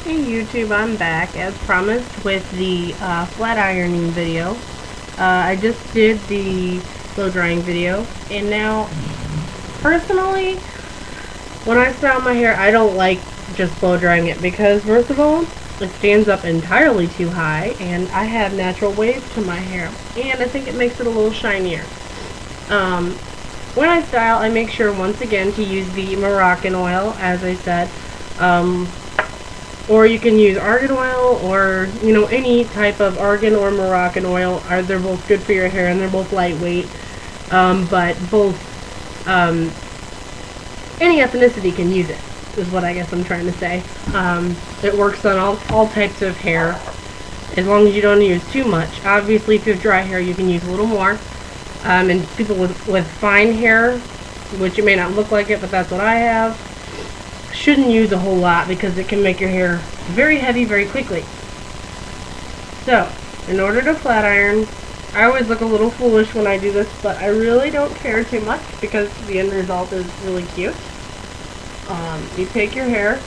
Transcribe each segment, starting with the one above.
Hey YouTube, I'm back as promised with the flat ironing video. I just did the blow drying video, and now personally when I style my hair I don't like just blow drying it because first of all it stands up entirely too high and I have natural waves to my hair and I think it makes it a little shinier. When I style I make sure once again to use the Moroccan oil as I said. Or you can use argan oil or, any type of argan or Moroccan oil. They're both good for your hair and they're both lightweight. But both, any ethnicity can use it, is what I guess I'm trying to say. It works on all types of hair, as long as you don't use too much. Obviously, if you have dry hair, you can use a little more. And people with fine hair, which it may not look like it, but that's what I have, shouldn't use a whole lot because it can make your hair very heavy very quickly. So, in order to flat iron, I always look a little foolish when I do this, but I really don't care too much because the end result is really cute. You take your hair,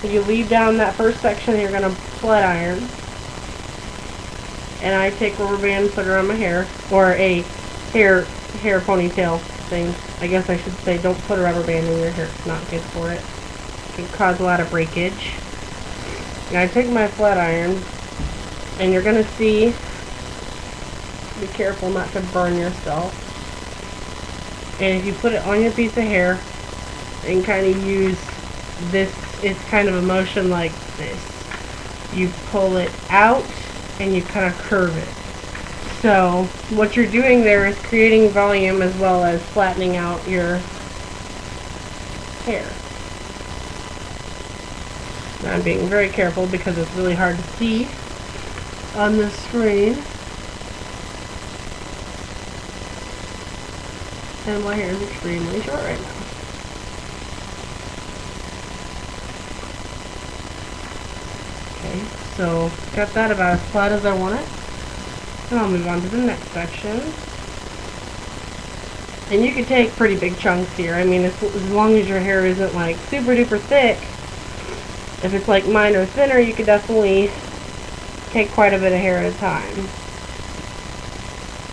you leave down that first section you're going to flat iron, and I take rubber band and put it on my hair, or a hair ponytail thing. I guess I should say don't put a rubber band in your hair, it's not good for it. Can cause a lot of breakage. And I take my flat iron, and you're gonna see, be careful not to burn yourself. And if you put it on your piece of hair and kind of use this, it's kind of a motion like this. You pull it out and you kind of curve it. So what you're doing there is creating volume as well as flattening out your hair. I'm being very careful because it's really hard to see on the screen. And my hair is extremely short right now. Okay, so got that about as flat as I want it. And I'll move on to the next section. And you can take pretty big chunks here. I mean, as long as your hair isn't like super duper thick. If it's like mine or thinner, you could definitely take quite a bit of hair at a time.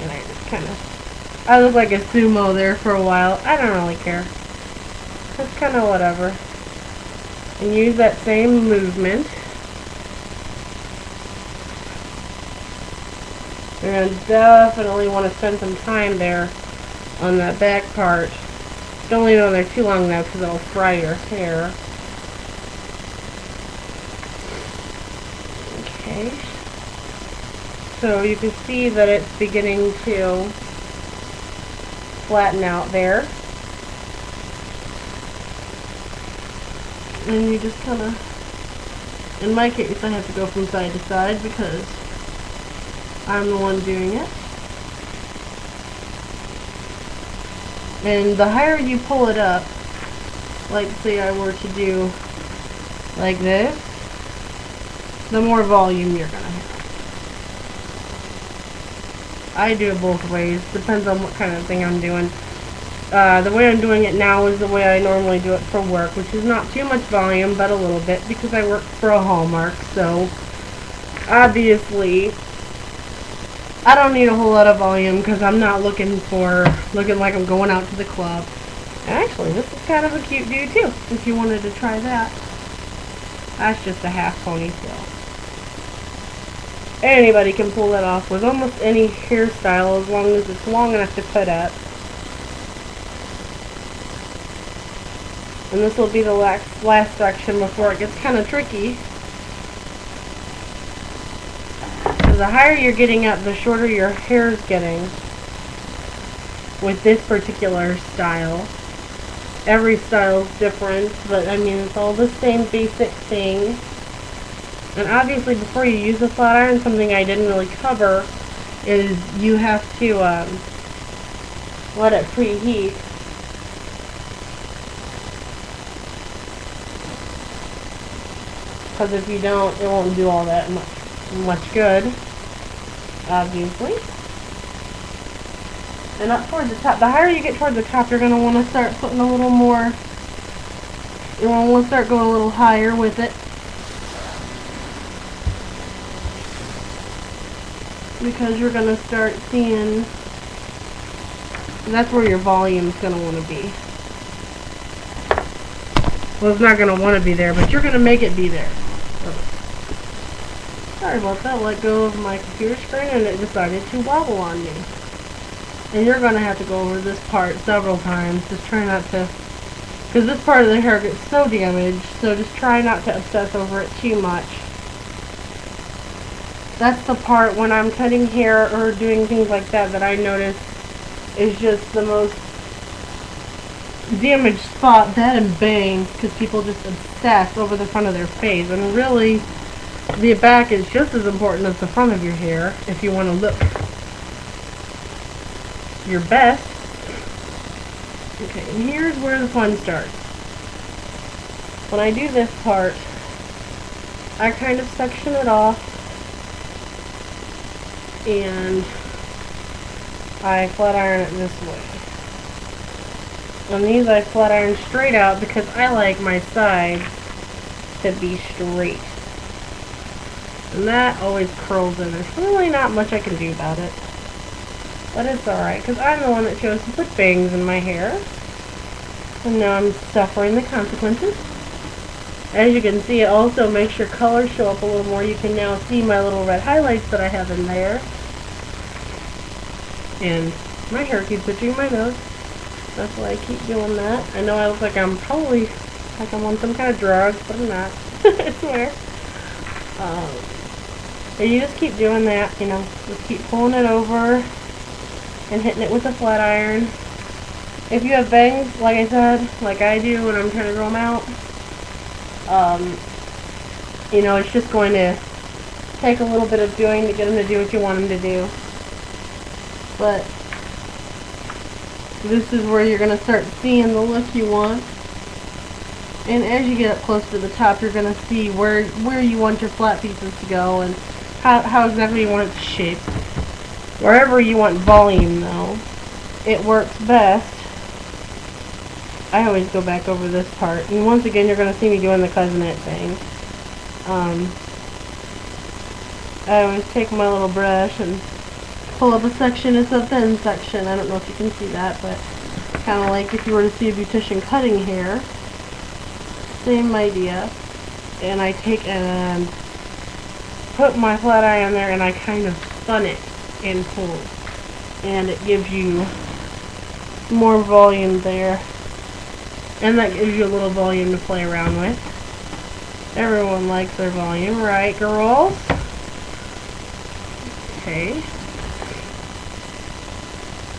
And I just I look like a sumo there for a while. I don't really care. It's kind of whatever. And use that same movement. You're going to definitely want to spend some time there on that back part. Don't leave it on there too long though because it'll fry your hair. Okay, so you can see that it's beginning to flatten out there, and you just kind of, in my case I have to go from side to side because I'm the one doing it, and the higher you pull it up, like say I were to do like this, the more volume you're going to have. I do it both ways. Depends on what kind of thing I'm doing. The way I'm doing it now is the way I normally do it for work, which is not too much volume, but a little bit, because I work for a Hallmark, so obviously I don't need a whole lot of volume because I'm not looking like I'm going out to the club. And actually, this is kind of a cute dude too, if you wanted to try that. That's just a half ponytail. Anybody can pull that off with almost any hairstyle as long as it's long enough to put up. And this will be the last section before it gets kind of tricky. So the higher you're getting up, the shorter your hair is getting with this particular style. Every style is different, but I mean it's all the same basic thing. And obviously before you use the flat iron, something I didn't really cover is you have to let it preheat. Because if you don't, it won't do all that much good, obviously. And up towards the top, the higher you get towards the top, you're going to want to start putting a little more, you want to start going a little higher with it. because you're going to start seeing, that's where your volume's going to want to be. Well, it's not going to want to be there, but you're going to make it be there. Sorry about that. Let go of my computer screen and it decided to wobble on me. And you're going to have to go over this part several times. Just try not to, because this part of the hair gets so damaged, so just try not to obsess over it too much. That's the part when I'm cutting hair or doing things like that that I notice is just the most damaged spot, that and bangs, because people just obsess over the front of their face. And really, the back is just as important as the front of your hair if you want to look your best. Okay, and here's where the fun starts. When I do this part, I kind of section it off and I flat iron it this way. On these I flat iron straight out because I like my sides to be straight. And that always curls in. There's really not much I can do about it. But it's alright, because I'm the one that chose to put bangs in my hair. And now I'm suffering the consequences. As you can see, it also makes your colors show up a little more. You can now see my little red highlights that I have in there. And my hair keeps itching my nose. That's why I keep doing that. I know I look like I'm probably like I'm on some kind of drug, but I'm not. I swear. And you just keep doing that, you know, just keep pulling it over and hitting it with a flat iron. If you have bangs, like I said, like I do when I'm trying to grow them out, you know, it's just going to take a little bit of doing to get them to do what you want them to do. But this is where you're going to start seeing the look you want. And as you get up close to the top, you're going to see where you want your flat pieces to go and how exactly you want it to shape. Wherever you want volume, though, it works best. I always go back over this part. And once again, you're going to see me doing the cousinette thing. I always take my little brush and pull up a section. It's a thin section. I don't know if you can see that, but kind of like if you were to see a beautician cutting hair. Same idea. And I take and put my flat iron there and I kind of spun it and pull. And it gives you more volume there. And that gives you a little volume to play around with. Everyone likes their volume, right, girls? Okay.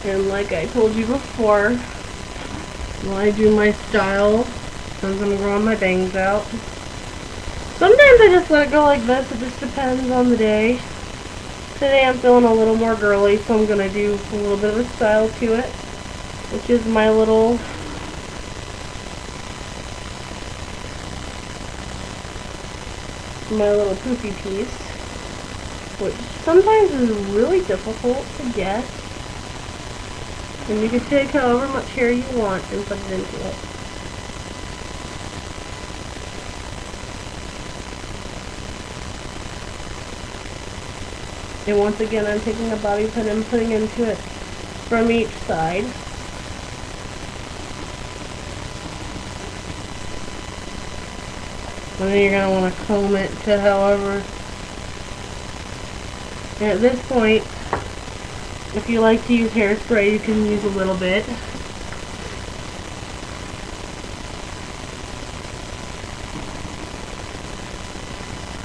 And like I told you before, when I do my style, since I'm growing my bangs out, sometimes I just let it go like this. It just depends on the day. Today I'm feeling a little more girly, so I'm going to do a little bit of a style to it, which is my little poofy piece, which sometimes is really difficult to get. And you can take however much hair you want and put it into it. And once again, I'm taking a bobby pin and putting into it from each side. And then you're going to want to comb it to however. And at this point, if you like to use hairspray, you can use a little bit.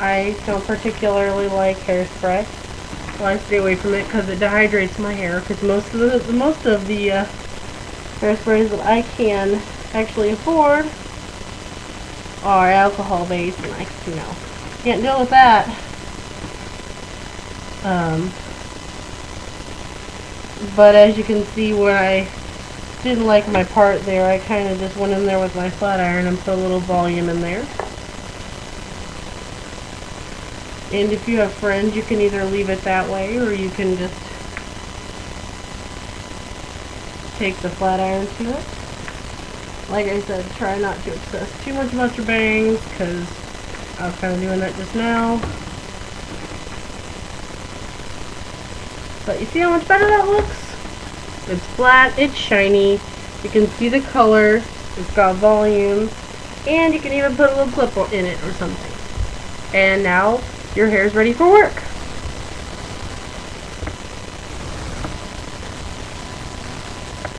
I don't particularly like hairspray. Well, I stay away from it because it dehydrates my hair. Because most of the hairsprays that I can actually afford are alcohol based, and I, you know, can't deal with that. But as you can see, where I didn't like my part there, I kind of just went in there with my flat iron and put a little volume in there. And if you have friends, you can either leave it that way, or you can just take the flat iron to it. Like I said, try not to obsess too much about your bangs, because I was kind of doing that just now. But you see how much better that looks? It's flat, it's shiny, you can see the color, it's got volume, and you can even put a little clip in it or something. And now your hair is ready for work.